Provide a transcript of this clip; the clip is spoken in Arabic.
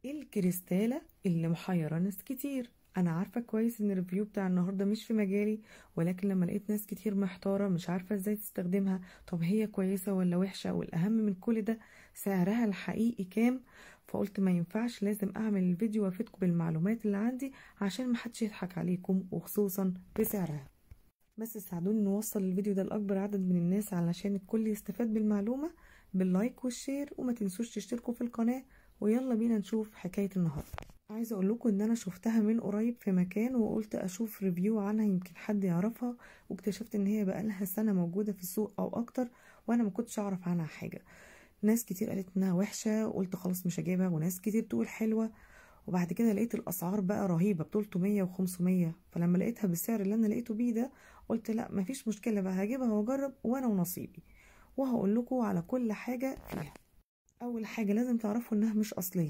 الكريستالة اللي محيرة ناس كتير. انا عارفة كويس ان الريفيو بتاع النهاردة مش في مجالي، ولكن لما لقيت ناس كتير محتارة مش عارفة ازاي تستخدمها، طب هي كويسة ولا وحشة، والاهم من كل ده سعرها الحقيقي كام. فقلت ما ينفعش، لازم اعمل الفيديو وافيدكم بالمعلومات اللي عندي عشان محدش يضحك عليكم، وخصوصا بسعرها. بس ساعدوني نوصل الفيديو ده لأكبر عدد من الناس علشان الكل يستفاد بالمعلومة، باللايك والشير، وما تنسوش تشتركوا في القناة. ويلا بينا نشوف حكاية النهاردة. عايزة اقول لكم ان انا شفتها من قريب في مكان، وقلت اشوف ريفيو عنها يمكن حد يعرفها، واكتشفت ان هي بقالها سنة موجودة في السوق او اكتر، وانا ما كنتش اعرف عنها حاجة. ناس كتير قالت انها وحشة، وقلت خلاص مش هجيبها، وناس كتير تقول حلوة. وبعد كده لقيت الاسعار بقى رهيبه ب 300 و500، فلما لقيتها بالسعر اللي انا لقيته بيه ده قلت لا مفيش مشكله بقى، هجيبها واجرب وانا ونصيبي. وهقول لكم على كل حاجه فيها. اول حاجه لازم تعرفوا انها مش اصليه،